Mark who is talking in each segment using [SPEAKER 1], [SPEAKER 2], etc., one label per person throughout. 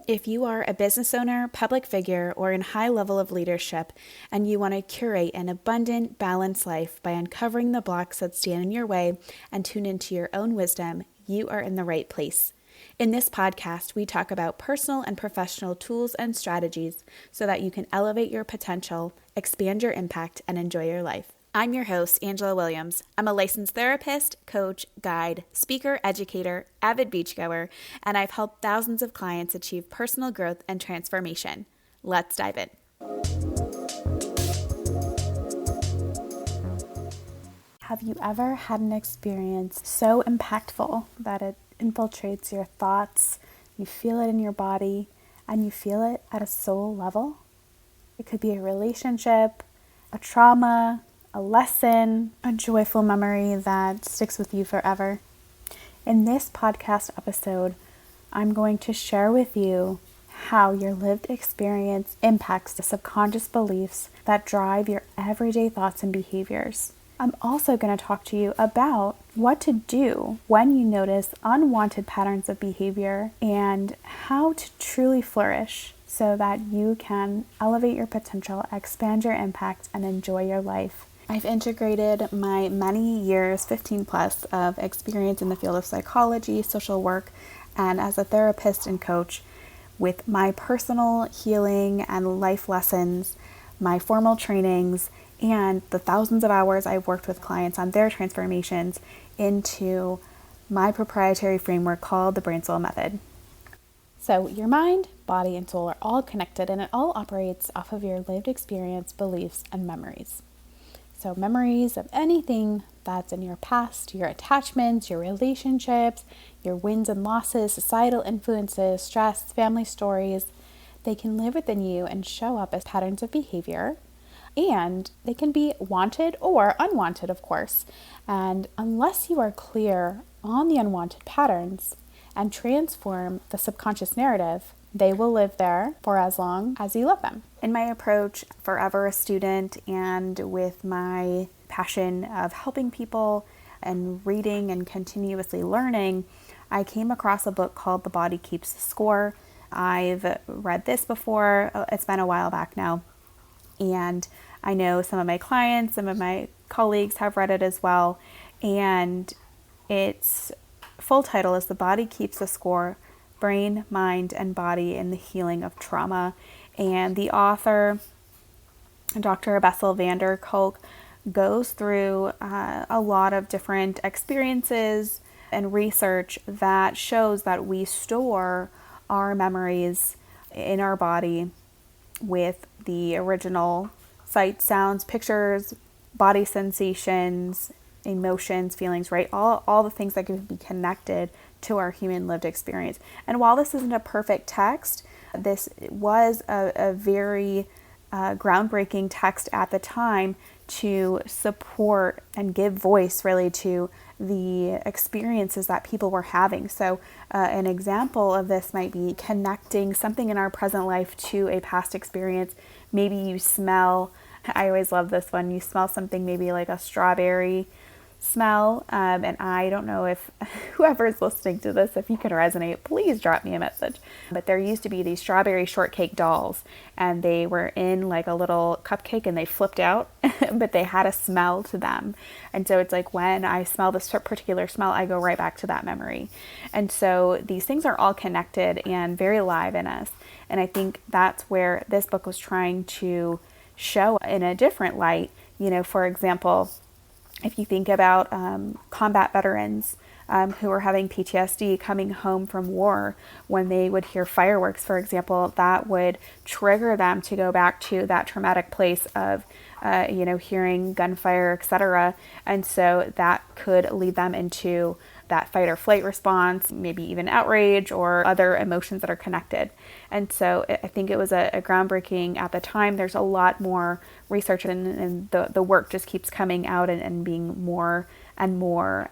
[SPEAKER 1] If you are a business owner, public figure, or in high level of leadership, and you want to curate an abundant, balanced life by uncovering the blocks that stand in your way and tune into your own wisdom, you are in the right place. In this podcast, we talk about personal and professional tools and strategies so that you can elevate your potential, expand your impact, and enjoy your life. I'm your host, Angela Williams. I'm a licensed therapist, coach, guide, speaker, educator, avid beachgoer, and I've helped thousands of clients achieve personal growth and transformation. Let's dive in. Have you ever had an experience so impactful that it infiltrates your thoughts, you feel it in your body, and you feel it at a soul level? It could be a relationship, a trauma, a lesson, a joyful memory that sticks with you forever. In this podcast episode, I'm going to share with you how your lived experience impacts the subconscious beliefs that drive your everyday thoughts and behaviors. I'm also going to talk to you about what to do when you notice unwanted patterns of behavior and how to truly flourish so that you can elevate your potential, expand your impact, and enjoy your life. I've integrated my many years, 15 plus, of experience in the field of psychology, social work, and as a therapist and coach with my personal healing and life lessons, my formal trainings, and the thousands of hours I've worked with clients on their transformations into my proprietary framework called the Brain Soul Method. So your mind, body, and soul are all connected, and it all operates off of your lived experience, beliefs, and memories. So memories of anything that's in your past, your attachments, your relationships, your wins and losses, societal influences, stress, family stories, they can live within you and show up as patterns of behavior. And they can be wanted or unwanted, of course. And unless you are clear on the unwanted patterns and transform the subconscious narrative, they will live there for as long as you let them. In my approach, forever a student, and with my passion of helping people and reading and continuously learning, I came across a book called The Body Keeps the Score. I've read this before. It's been a while back now. And I know some of my clients, some of my colleagues have read it as well. And its full title is The Body Keeps the Score, Brain, Mind, and Body in the Healing of Trauma. And the author, Dr. Bessel van der Kolk, goes through a lot of different experiences and research that shows that we store our memories in our body with the original sight, sounds, pictures, body sensations, emotions, feelings, right? All the things that can be connected to our human lived experience. And while this isn't a perfect text, this was a very groundbreaking text at the time to support and give voice really to the experiences that people were having. So an example of this might be connecting something in our present life to a past experience. Maybe you smell, I always love this one, you smell something maybe like a strawberry smell, and I don't know if whoever is listening to this, if you can resonate, please drop me a message. But there used to be these strawberry shortcake dolls, and they were in like a little cupcake and they flipped out, but they had a smell to them. And so it's like when I smell this particular smell, I go right back to that memory. And so these things are all connected and very alive in us. And I think that's where this book was trying to show in a different light. You know, for example, if you think about combat veterans who are having PTSD coming home from war, when they would hear fireworks, for example, that would trigger them to go back to that traumatic place of, hearing gunfire, etc. And so that could lead them into that fight or flight response, maybe even outrage or other emotions that are connected. And so I think it was a groundbreaking at the time. There's a lot more research and the work just keeps coming out and being more and more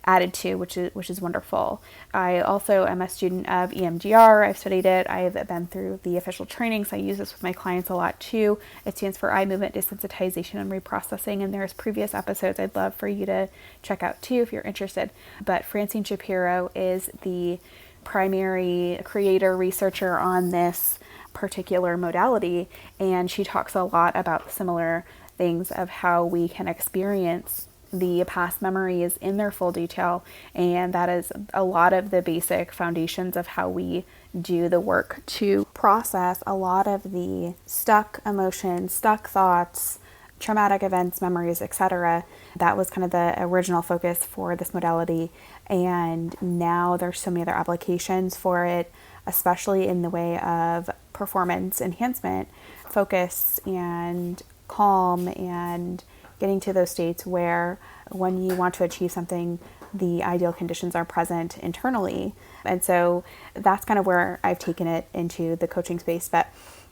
[SPEAKER 1] added to, which is wonderful. I also am a student of EMDR. I've studied it. I've been through the official trainings. I use this with my clients a lot too. It stands for eye movement desensitization and reprocessing. And there's previous episodes I'd love for you to check out too if you're interested. But Francine Shapiro is the primary creator researcher on this particular modality, and she talks a lot about similar things of how we can experience the past memories in their full detail, and that is a lot of the basic foundations of how we do the work to process a lot of the stuck emotions, stuck thoughts, traumatic events, memories, etc. That was kind of the original focus for this modality, and now there's so many other applications for it, especially in the way of performance enhancement, focus and calm, and getting to those states where when you want to achieve something, the ideal conditions are present internally. And so that's kind of where I've taken it into the coaching space. But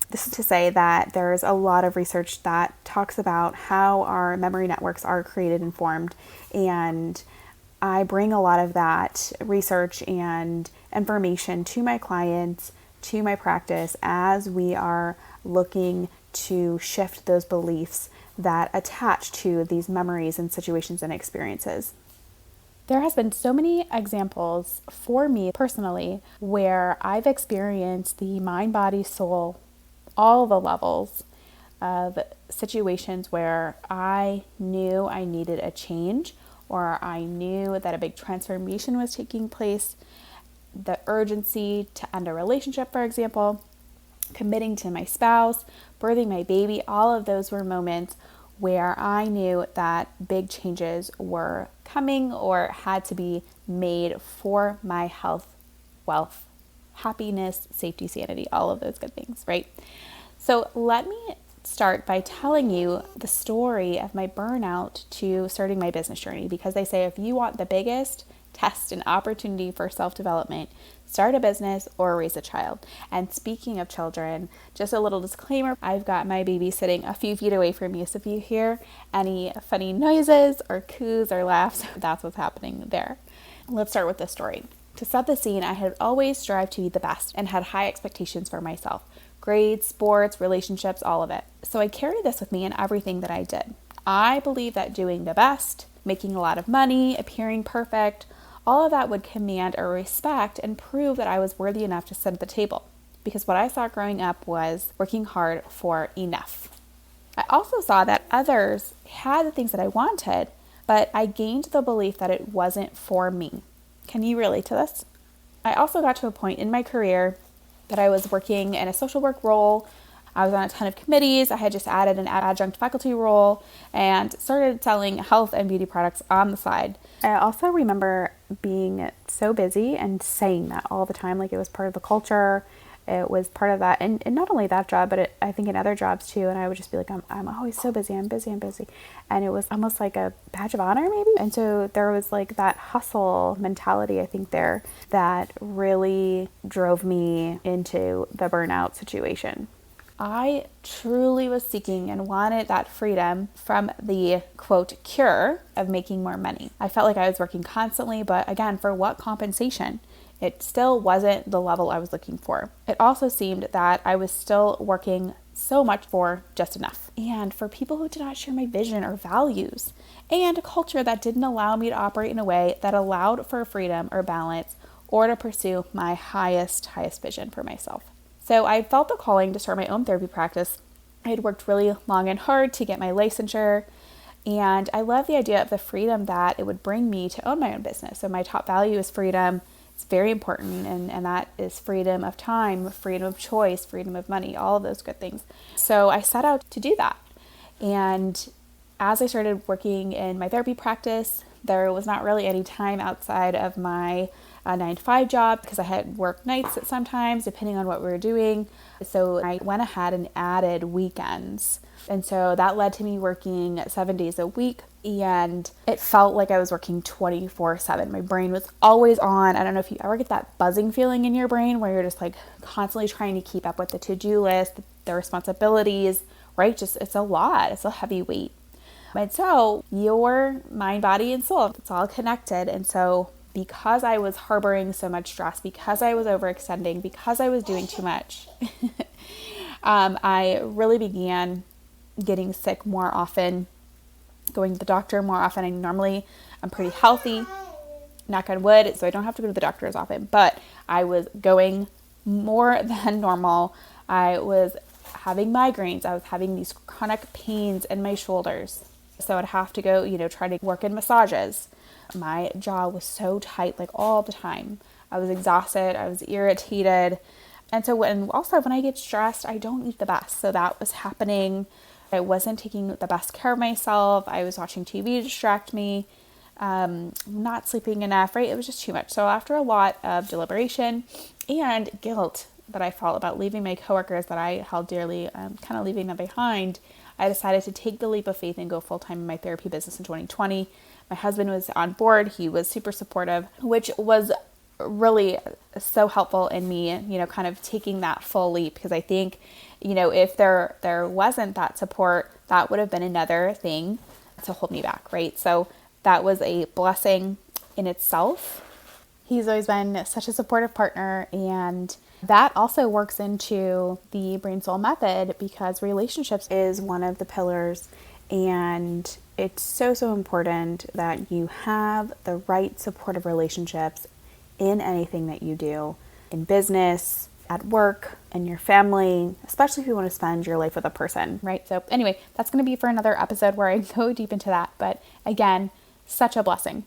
[SPEAKER 1] this is to say that there's a lot of research that talks about how our memory networks are created and formed. And I bring a lot of that research and information to my clients, to my practice, as we are looking to shift those beliefs that attach to these memories and situations and experiences. There has been so many examples for me personally where I've experienced the mind, body, soul, all the levels of situations where I knew I needed a change, or I knew that a big transformation was taking place. The urgency to end a relationship, for example, committing to my spouse, birthing my baby, all of those were moments where I knew that big changes were coming or had to be made for my health, wealth, happiness, safety, sanity, all of those good things, right? So let me start by telling you the story of my burnout to starting my business journey, because they say if you want the biggest test and opportunity for self-development, start a business or raise a child. And speaking of children, just a little disclaimer, I've got my baby sitting a few feet away from me, so if you hear any funny noises or coos or laughs, that's what's happening there. Let's start with the story. To set the scene, I had always strived to be the best and had high expectations for myself. Grades, sports, relationships, all of it. So I carried this with me in everything that I did. I believed that doing the best, making a lot of money, appearing perfect, all of that would command a respect and prove that I was worthy enough to sit at the table. Because what I saw growing up was working hard for enough. I also saw that others had the things that I wanted, but I gained the belief that it wasn't for me. Can you relate to this? I also got to a point in my career that I was working in a social work role. I was on a ton of committees. I had just added an adjunct faculty role and started selling health and beauty products on the side. I also remember being so busy and saying that all the time, like it was part of the culture. It was part of that. And not only that job, but I think in other jobs too. And I would just be like, I'm always so busy. I'm busy. And it was almost like a badge of honor maybe. And so there was like that hustle mentality, I think there, that really drove me into the burnout situation. I truly was seeking and wanted that freedom from the, quote, cure of making more money. I felt like I was working constantly, but again, for what compensation? It still wasn't the level I was looking for. It also seemed that I was still working so much for just enough. And for people who did not share my vision or values, and a culture that didn't allow me to operate in a way that allowed for freedom or balance or to pursue my highest vision for myself. So I felt the calling to start my own therapy practice. I had worked really long and hard to get my licensure, and I love the idea of the freedom that it would bring me to own my own business. So my top value is freedom. It's very important, and that is freedom of time, freedom of choice, freedom of money, all of those good things. So I set out to do that. And as I started working in my therapy practice, there was not really any time outside of my 9-to-5 job, because I had worked nights at sometimes depending on what we were doing. So I went ahead and added weekends. And so that led to me working 7 days a week, and it felt like I was working 24/7. My brain was always on. I don't know if you ever get that buzzing feeling in your brain where you're just like constantly trying to keep up with the to-do list, the responsibilities, right? Just, it's a lot. It's a heavy weight. And so your mind, body, and soul, it's all connected. And so because I was harboring so much stress, because I was overextending, because I was doing too much, I really began getting sick more often, going to the doctor more often. I'm pretty healthy. knock on wood, so I don't have to go to the doctor as often, but I was going more than normal. I was having migraines. I was having these chronic pains in my shoulders. So I'd have to go, try to work in massages. My jaw was so tight, like all the time. I was exhausted. I was irritated. And so when I get stressed, I don't eat the best. So that was happening. I wasn't taking the best care of myself. I was watching TV to distract me, not sleeping enough, right? It was just too much. So after a lot of deliberation and guilt that I felt about leaving my coworkers that I held dearly, kind of leaving them behind, I decided to take the leap of faith and go full-time in my therapy business in 2020. My husband was on board. He was super supportive, which was really so helpful in me, kind of taking that full leap, because I think, if there wasn't that support, that would have been another thing to hold me back, right? So that was a blessing in itself. He's always been such a supportive partner, and that also works into the Brain Soul method, because relationships is one of the pillars, and it's so, so important that you have the right supportive relationships in anything that you do, in business, at work, in your family, especially if you want to spend your life with a person, right? So anyway, that's going to be for another episode where I go deep into that. But again, such a blessing.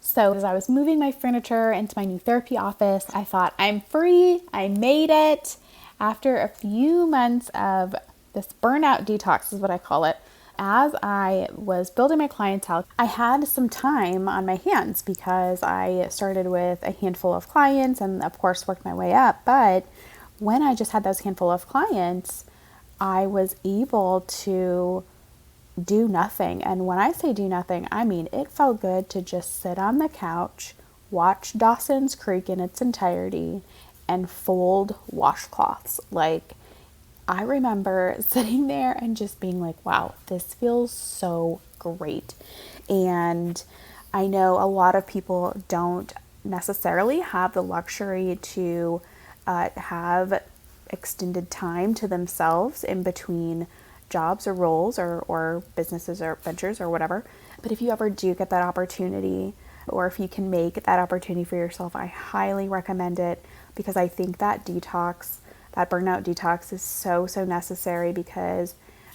[SPEAKER 1] So as I was moving my furniture into my new therapy office, I thought, I'm free. I made it. After a few months of this burnout detox is what I call it. As I was building my clientele, I had some time on my hands because I started with a handful of clients and of course worked my way up. But when I just had those handful of clients, I was able to do nothing. And when I say do nothing, I mean it felt good to just sit on the couch, watch Dawson's Creek in its entirety, and fold washcloths. Like, I remember sitting there and just being like, wow, this feels so great. And I know a lot of people don't necessarily have the luxury to have extended time to themselves in between jobs or roles or businesses or ventures or whatever. But if you ever do get that opportunity, or if you can make that opportunity for yourself, I highly recommend it, because I think that burnout detox is so, so necessary. Because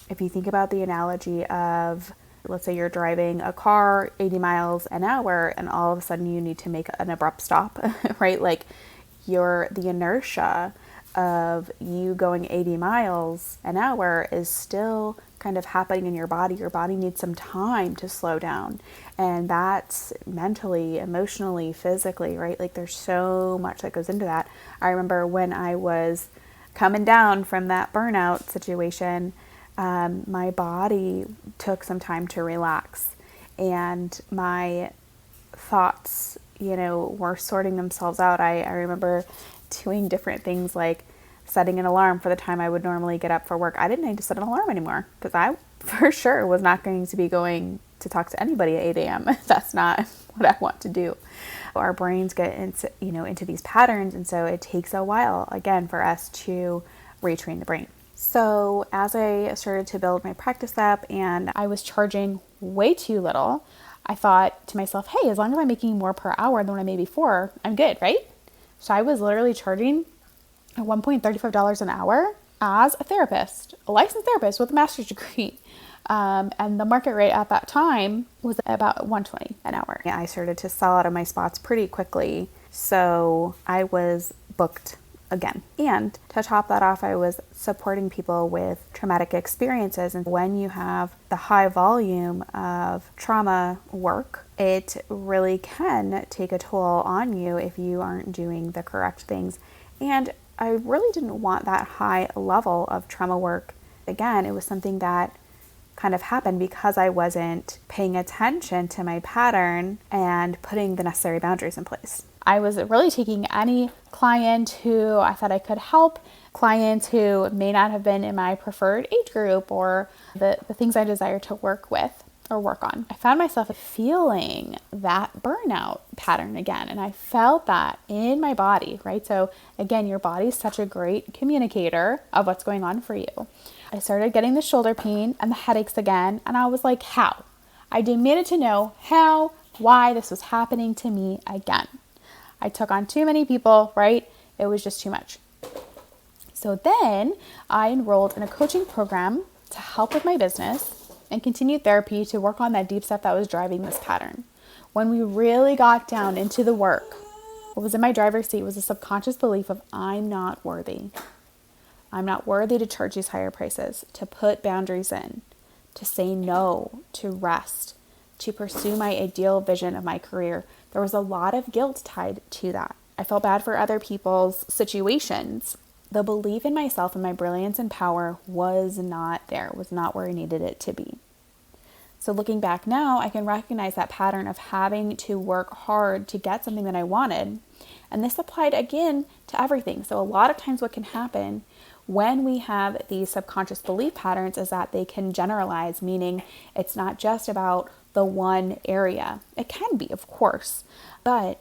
[SPEAKER 1] if you think about the analogy of, let's say you're driving a car 80 miles an hour and all of a sudden you need to make an abrupt stop, right? Like the inertia of you going 80 miles an hour is still kind of happening in your body. Your body needs some time to slow down. And that's mentally, emotionally, physically, right? Like there's so much that goes into that. I remember when I was coming down from that burnout situation, my body took some time to relax, and my thoughts, were sorting themselves out. I remember doing different things like setting an alarm for the time I would normally get up for work. I didn't need to set an alarm anymore, because I for sure was not going to be going to talk to anybody at 8 a.m. That's not what I want to do. Our brains get into these patterns, and so it takes a while, again, for us to retrain the brain. So as I started to build my practice up and I was charging way too little, I thought to myself, hey, as long as I'm making more per hour than what I made before, I'm good, right? So I was literally charging $1.35 an hour as a therapist, a licensed therapist with a master's degree. And the market rate at that time was about $120 an hour. I started to sell out of my spots pretty quickly, so I was booked again. And to top that off, I was supporting people with traumatic experiences. And when you have the high volume of trauma work, it really can take a toll on you if you aren't doing the correct things. And I really didn't want that high level of trauma work. Again, it was something that kind of happened because I wasn't paying attention to my pattern and putting the necessary boundaries in place. I was really taking any client who I thought I could help, clients who may not have been in my preferred age group or the things I desire to work with or work on. I found myself feeling that burnout pattern again, and I felt that in my body, right? So again, your body is such a great communicator of what's going on for you. I started getting the shoulder pain and the headaches again, and I was like, how? I demanded to know how why this was happening to me again. I took on too many people, right? It was just too much. So then I enrolled in a coaching program to help with my business and continued therapy to work on that deep stuff that was driving this pattern. When we really got down into the work, what was in my driver's seat was a subconscious belief of I'm not worthy. I'm not worthy to charge these higher prices, to put boundaries in, to say no, to rest, to pursue my ideal vision of my career. There was a lot of guilt tied to that. I felt bad for other people's situations. The belief in myself and my brilliance and power was not there, was not where I needed it to be. So looking back now, I can recognize that pattern of having to work hard to get something that I wanted. And this applied again to everything. So a lot of times what can happen when we have these subconscious belief patterns is that they can generalize, meaning it's not just about the one area. It can be, of course, but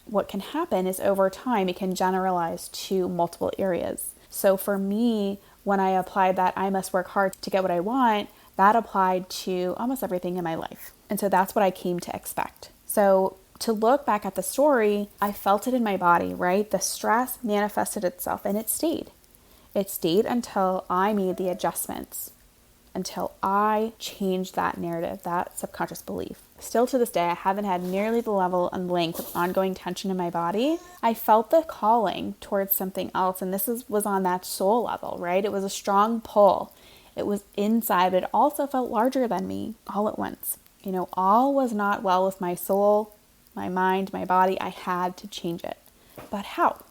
[SPEAKER 1] what can happen is over time it can generalize to multiple areas. So for me, when I applied that I must work hard to get what I want, that applied to almost everything in my life. And so that's what I came to expect. So to look back at the story, I felt it in my body, right? The stress manifested itself and it stayed. It stayed until I made the adjustments, until I changed that narrative, that subconscious belief. Still to this day, I haven't had nearly the level and length of ongoing tension in my body. I felt the calling towards something else, and this was on that soul level, right? It was a strong pull. It was inside, but it also felt larger than me all at once. All was not well with my soul, my mind, my body. I had to change it. But how?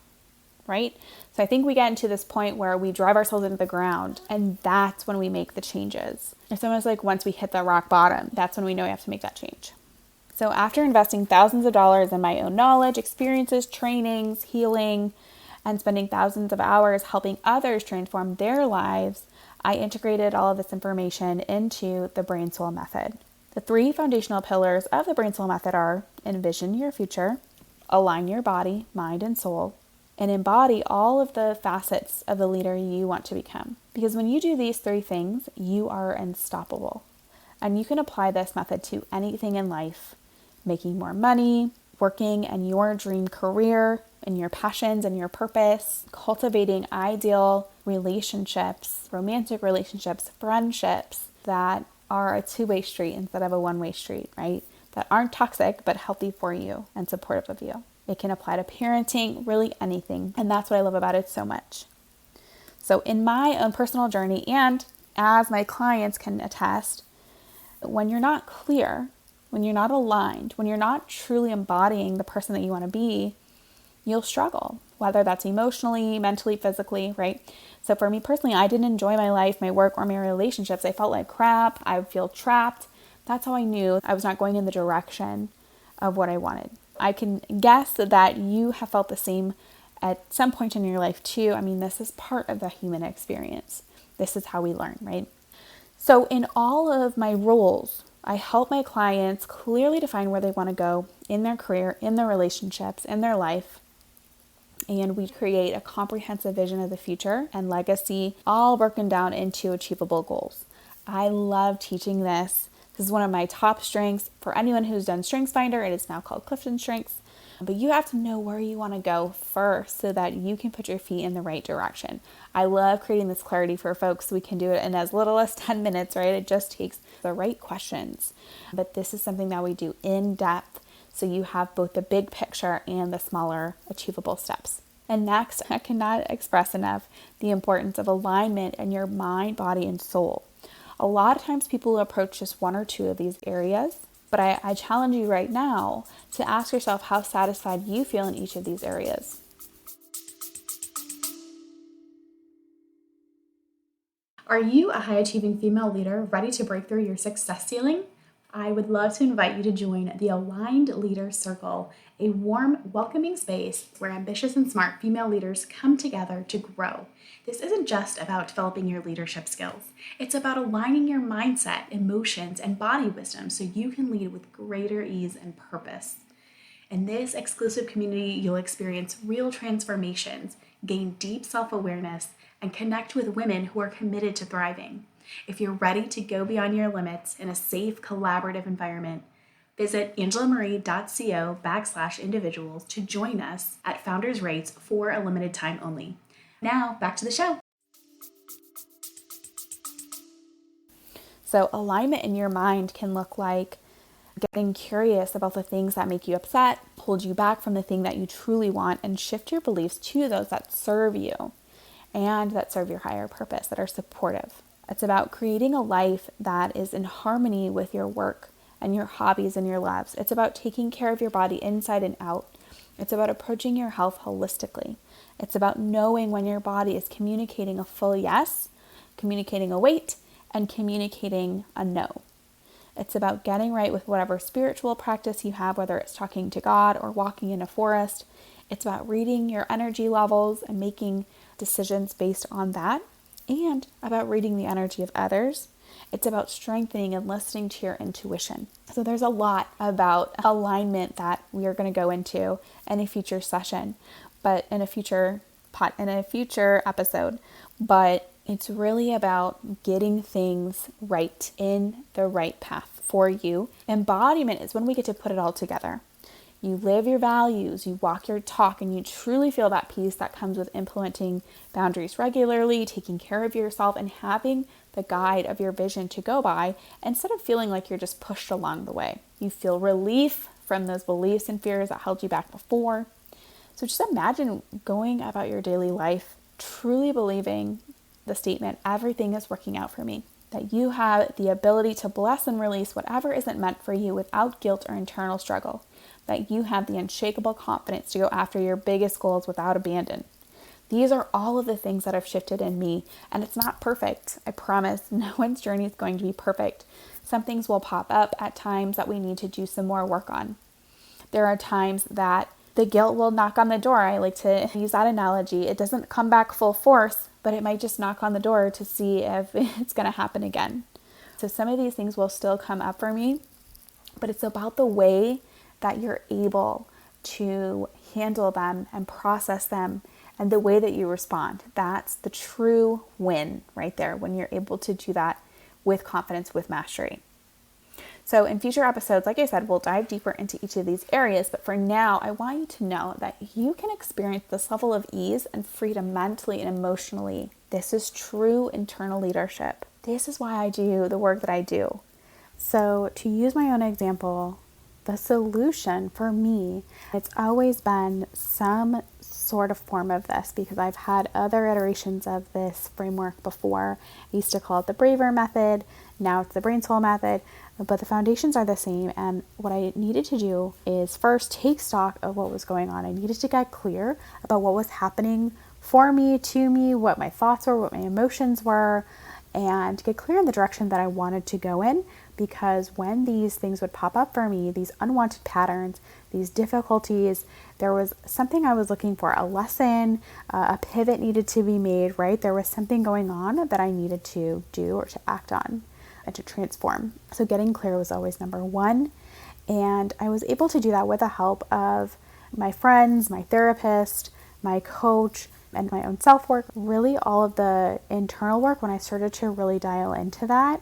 [SPEAKER 1] Right? So I think we get into this point where we drive ourselves into the ground, and that's when we make the changes. It's almost like once we hit the rock bottom, that's when we know we have to make that change. So after investing thousands of dollars in my own knowledge, experiences, trainings, healing, and spending thousands of hours helping others transform their lives, I integrated all of this information into the Brain Soul Method. The 3 foundational pillars of the Brain Soul Method are envision your future, align your body, mind, and soul, and embody all of the facets of the leader you want to become. Because when you do these 3 things, you are unstoppable. And you can apply this method to anything in life: making more money, working in your dream career, in your passions and your purpose, cultivating ideal relationships, romantic relationships, friendships that are a 2-way street instead of a 1-way street, right? That aren't toxic, but healthy for you and supportive of you. It can apply to parenting, really anything. And that's what I love about it so much. So in my own personal journey, and as my clients can attest, when you're not clear, when you're not aligned, when you're not truly embodying the person that you want to be, you'll struggle, whether that's emotionally, mentally, physically, right? So for me personally, I didn't enjoy my life, my work, or my relationships. I felt like crap. I would feel trapped. That's how I knew I was not going in the direction of what I wanted. I can guess that you have felt the same at some point in your life too. I mean, this is part of the human experience. This is how we learn, right? So in all of my roles, I help my clients clearly define where they want to go in their career, in their relationships, in their life. And we create a comprehensive vision of the future and legacy, all broken down into achievable goals. I love teaching this. This is one of my top strengths. For anyone who's done StrengthsFinder, it is now called Clifton Strengths. But you have to know where you want to go first so that you can put your feet in the right direction. I love creating this clarity for folks. We can do it in as little as 10 minutes, right? It just takes the right questions. But this is something that we do in depth, so you have both the big picture and the smaller achievable steps. And next, I cannot express enough the importance of alignment in your mind, body, and soul. A lot of times people approach just 1 or 2 of these areas, but I challenge you right now to ask yourself how satisfied you feel in each of these areas. Are you a high-achieving female leader ready to break through your success ceiling? I would love to invite you to join the Aligned Leader Circle, a warm, welcoming space where ambitious and smart female leaders come together to grow. This isn't just about developing your leadership skills. It's about aligning your mindset, emotions, and body wisdom so you can lead with greater ease and purpose. In this exclusive community, you'll experience real transformations, gain deep self-awareness, and connect with women who are committed to thriving. If you're ready to go beyond your limits in a safe, collaborative environment, Visit angelamarie.co/individuals to join us at Founders Rates for a limited time only. Now, back to the show. So alignment in your mind can look like getting curious about the things that make you upset, hold you back from the thing that you truly want, and shift your beliefs to those that serve you and that serve your higher purpose, that are supportive. It's about creating a life that is in harmony with your work and your hobbies and your loves. It's about taking care of your body inside and out. It's about approaching your health holistically. It's about knowing when your body is communicating a full yes, communicating a wait, and communicating a no. It's about getting right with whatever spiritual practice you have, whether it's talking to God or walking in a forest. It's about reading your energy levels and making decisions based on that, and about reading the energy of others. It's about strengthening and listening to your intuition. So there's a lot about alignment that we are going to go into in a future session, but in a future episode. But it's really about getting things right in the right path for you. Embodiment is when we get to put it all together. You live your values, you walk your talk, and you truly feel that peace that comes with implementing boundaries regularly, taking care of yourself, and having the guide of your vision to go by instead of feeling like you're just pushed along the way. You feel relief from those beliefs and fears that held you back before. So just imagine going about your daily life truly believing the statement, everything is working out for me, that you have the ability to bless and release whatever isn't meant for you without guilt or internal struggle, that you have the unshakable confidence to go after your biggest goals without abandon. These are all of the things that have shifted in me, and it's not perfect. I promise no one's journey is going to be perfect. Some things will pop up at times that we need to do some more work on. There are times that the guilt will knock on the door. I like to use that analogy. It doesn't come back full force, but it might just knock on the door to see if it's going to happen again. So some of these things will still come up for me, but it's about the way that you're able to handle them and process them and the way that you respond. That's the true win right there, when you're able to do that with confidence, with mastery. So in future episodes, like I said, we'll dive deeper into each of these areas. But for now, I want you to know that you can experience this level of ease and freedom mentally and emotionally. This is true internal leadership. This is why I do the work that I do. So to use my own example, the solution for me, it's always been some sort of form of this, because I've had other iterations of this framework before. I used to call it the Braver method. Now it's the Brain Soul method, but the foundations are the same. And what I needed to do is first take stock of what was going on. I needed to get clear about what was happening for me, to me, what my thoughts were, what my emotions were, and get clear in the direction that I wanted to go in. Because when these things would pop up for me, these unwanted patterns, these difficulties, there was something I was looking for, a lesson, a pivot needed to be made, right? There was something going on that I needed to do or to act on and to transform. So getting clear was always number one. And I was able to do that with the help of my friends, my therapist, my coach, and my own self-work. Really all of the internal work, when I started to really dial into that,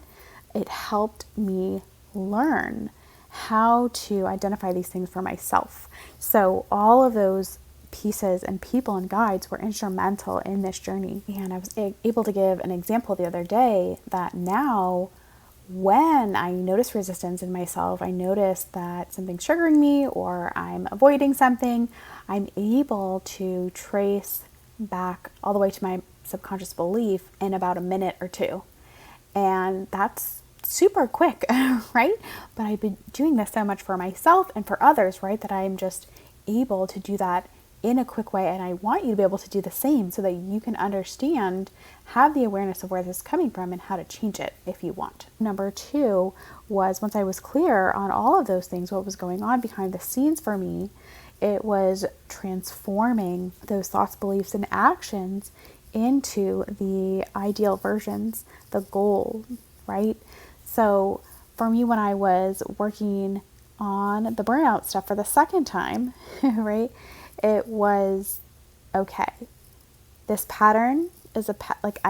[SPEAKER 1] it helped me learn how to identify these things for myself. So all of those pieces and people and guides were instrumental in this journey. And I was able to give an example the other day that now when I notice resistance in myself, I notice that something's triggering me or I'm avoiding something, I'm able to trace back all the way to my subconscious belief in about a minute or two. And that's super quick, right? But I've been doing this so much for myself and for others, right? That I'm just able to do that in a quick way. And I want you to be able to do the same so that you can understand, have the awareness of where this is coming from and how to change it if you want. Number two was, once I was clear on all of those things, what was going on behind the scenes for me, it was transforming those thoughts, beliefs, and actions into the ideal versions, the goal, right? So for me, when I was working on the burnout stuff for the second time, right, it was, okay, this pattern is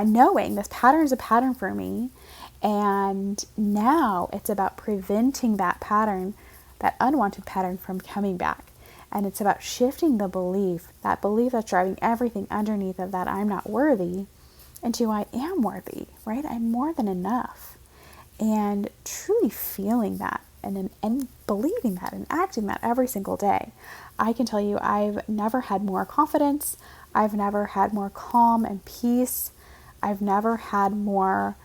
[SPEAKER 1] knowing this pattern is a pattern for me. And now it's about preventing that pattern that unwanted pattern from coming back. And it's about shifting the belief, that belief that's driving everything underneath of that I'm not worthy, into I am worthy, right? I'm more than enough. And truly feeling that and believing that and acting that every single day. I can tell you I've never had more confidence. I've never had more calm and peace. I've never had more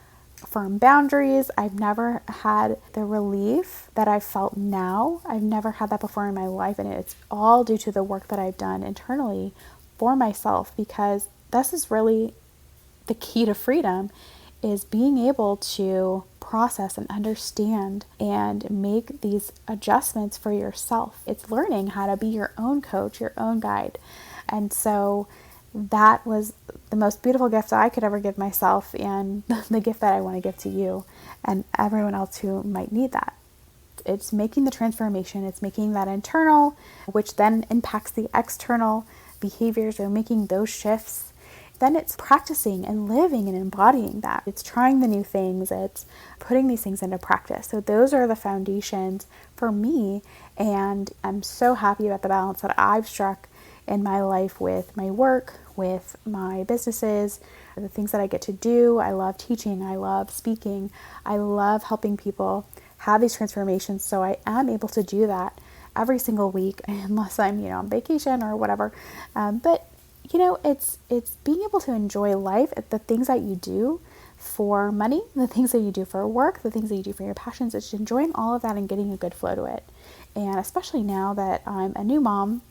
[SPEAKER 1] firm boundaries. I've never had the relief that I felt now. I've never had that before in my life. And it's all due to the work that I've done internally for myself, because this is really the key to freedom, is being able to process and understand and make these adjustments for yourself. It's learning how to be your own coach, your own guide. And so that was the most beautiful gift I could ever give myself, and the gift that I want to give to you and everyone else who might need that. It's making the transformation. It's making that internal, which then impacts the external behaviors, or making those shifts. Then it's practicing and living and embodying that. It's trying the new things. It's putting these things into practice. So those are the foundations for me. And I'm so happy about the balance that I've struck in my life with my work, with my businesses, the things that I get to do. I love teaching. I love speaking. I love helping people have these transformations. So I am able to do that every single week, unless I'm, on vacation or whatever. But it's being able to enjoy life, the things that you do for money, the things that you do for work, the things that you do for your passions. It's enjoying all of that and getting a good flow to it. And especially now that I'm a new mom,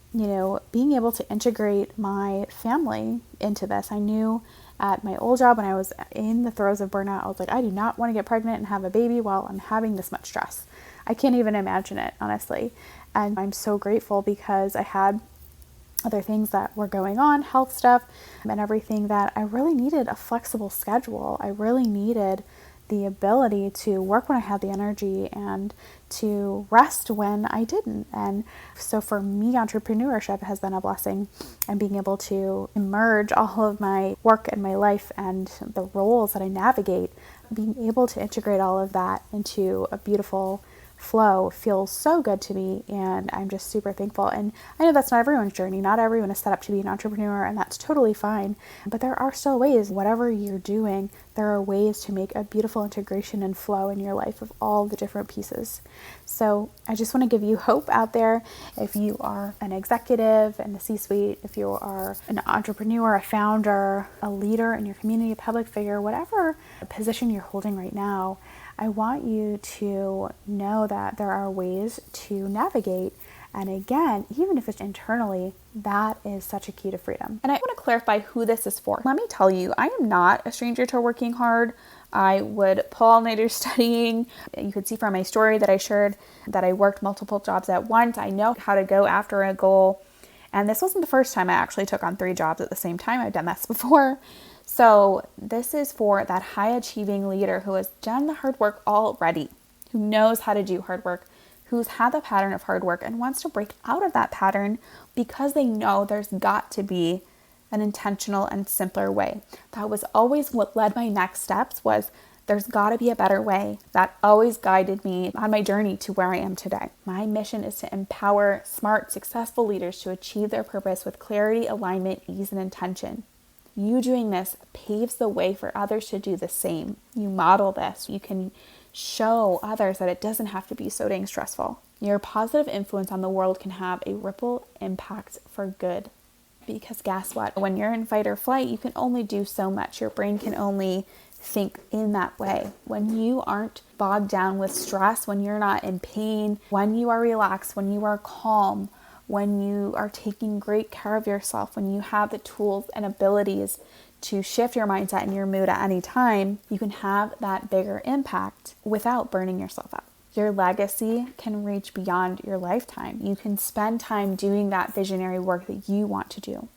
[SPEAKER 1] being able to integrate my family into this. I knew at my old job, when I was in the throes of burnout, I was like, I do not want to get pregnant and have a baby while I'm having this much stress. I can't even imagine it, honestly. And I'm so grateful, because I had other things that were going on, health stuff and everything, that I really needed a flexible schedule. I really needed the ability to work when I had the energy and to rest when I didn't. And so for me, entrepreneurship has been a blessing, and being able to merge all of my work and my life and the roles that I navigate, being able to integrate all of that into a beautiful flow feels so good to me, and I'm just super thankful. And I know that's not everyone's journey. Not everyone is set up to be an entrepreneur, and that's totally fine. But there are still ways, whatever you're doing, there are ways to make a beautiful integration and flow in your life of all the different pieces. So I just want to give you hope out there. If you are an executive in the C-suite, if you are an entrepreneur, a founder, a leader in your community, a public figure, whatever position you're holding right now, I want you to know that there are ways to navigate. And again, even if it's internally, that is such a key to freedom. And I want to clarify who this is for. Let me tell you, I am not a stranger to working hard. I would pull all-nighters studying. You could see from my story that I shared that I worked multiple jobs at once. I know how to go after a goal. And this wasn't the first time I actually took on 3 jobs at the same time. I've done this before. So this is for that high-achieving leader who has done the hard work already, who knows how to do hard work, who's had the pattern of hard work and wants to break out of that pattern, because they know there's got to be an intentional and simpler way. That was always what led my next steps, was there's got to be a better way. That always guided me on my journey to where I am today. My mission is to empower smart, successful leaders to achieve their purpose with clarity, alignment, ease, and intention. You doing this paves the way for others to do the same. You model this. You can show others that it doesn't have to be so dang stressful. Your positive influence on the world can have a ripple impact for good. Because guess what? When you're in fight or flight, you can only do so much. Your brain can only think in that way. When you aren't bogged down with stress, when you're not in pain, when you are relaxed, when you are calm, when you are taking great care of yourself, when you have the tools and abilities to shift your mindset and your mood at any time, you can have that bigger impact without burning yourself out. Your legacy can reach beyond your lifetime. You can spend time doing that visionary work that you want to do.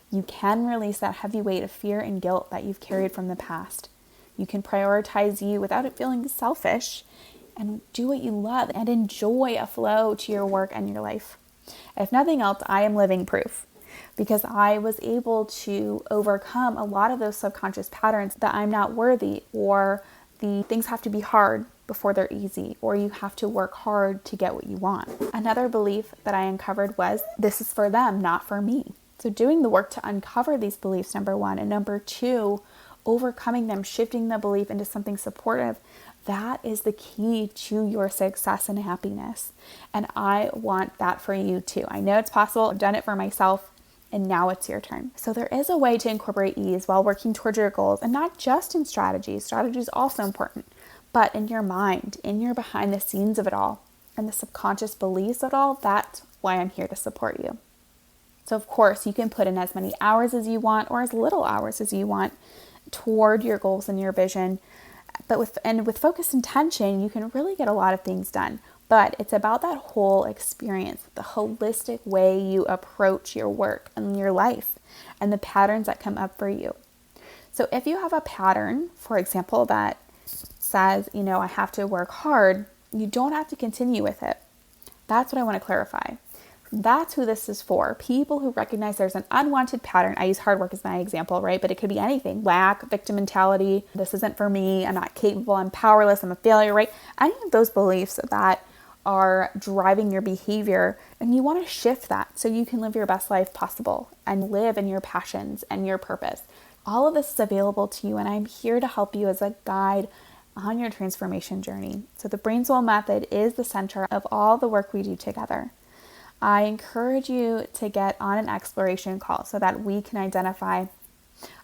[SPEAKER 1] You can release that heavy weight of fear and guilt that you've carried from the past. You can prioritize you without it feeling selfish, and do what you love and enjoy a flow to your work and your life. If nothing else, I am living proof, because I was able to overcome a lot of those subconscious patterns that I'm not worthy, or the things have to be hard, before they're easy, or you have to work hard to get what you want. Another belief that I uncovered was, this is for them, not for me. So doing the work to uncover these beliefs, number one, and number two, overcoming them, shifting the belief into something supportive, that is the key to your success and happiness. And I want that for you too. I know it's possible. I've done it for myself, and now it's your turn. So there is a way to incorporate ease while working towards your goals, and not just in strategies. Strategy is also important, but in your mind, in your behind the scenes of it all, and the subconscious beliefs of it all. That's why I'm here to support you. So of course, you can put in as many hours as you want, or as little hours as you want, toward your goals and your vision. But with focused intention, you can really get a lot of things done. But it's about that whole experience, the holistic way you approach your work and your life, and the patterns that come up for you. So if you have a pattern, for example, that says, I have to work hard, you don't have to continue with it. That's what I want to clarify. That's who this is for. People who recognize there's an unwanted pattern. I use hard work as my example, right? But it could be anything. Lack, victim mentality. This isn't for me. I'm not capable. I'm powerless. I'm a failure, right? Any of those beliefs that are driving your behavior, and you want to shift that so you can live your best life possible and live in your passions and your purpose. All of this is available to you, and I'm here to help you as a guide on your transformation journey. So the Brain Soul Method is the center of all the work we do together. I encourage you to get on an exploration call so that we can identify.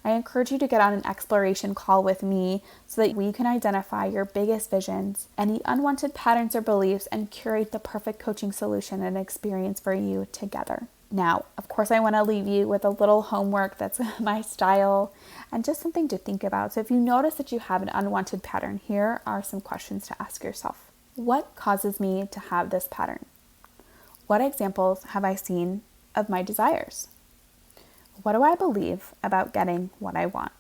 [SPEAKER 1] I encourage you to get on an exploration call with me so that we can identify your biggest visions, any unwanted patterns or beliefs, and curate the perfect coaching solution and experience for you together. Now, of course, I want to leave you with a little homework that's my style and just something to think about. So if you notice that you have an unwanted pattern, here are some questions to ask yourself. What causes me to have this pattern? What examples have I seen of my desires? What do I believe about getting what I want?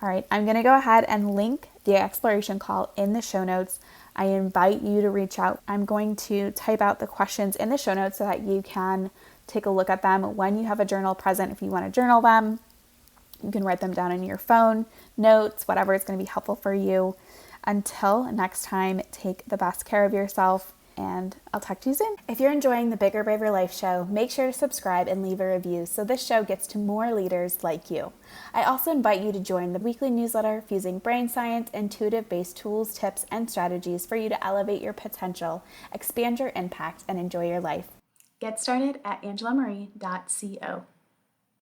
[SPEAKER 1] All right, I'm going to go ahead and link the exploration call in the show notes. I invite you to reach out. I'm going to type out the questions in the show notes so that you can take a look at them when you have a journal present. If you want to journal them, you can write them down in your phone, notes, whatever is going to be helpful for you. Until next time, take the best care of yourself, and I'll talk to you soon. If you're enjoying the Bigger Braver Life show, make sure to subscribe and leave a review so this show gets to more leaders like you. I also invite you to join the weekly newsletter fusing brain science, intuitive-based tools, tips, and strategies for you to elevate your potential, expand your impact, and enjoy your life. Get started at angelamarie.co.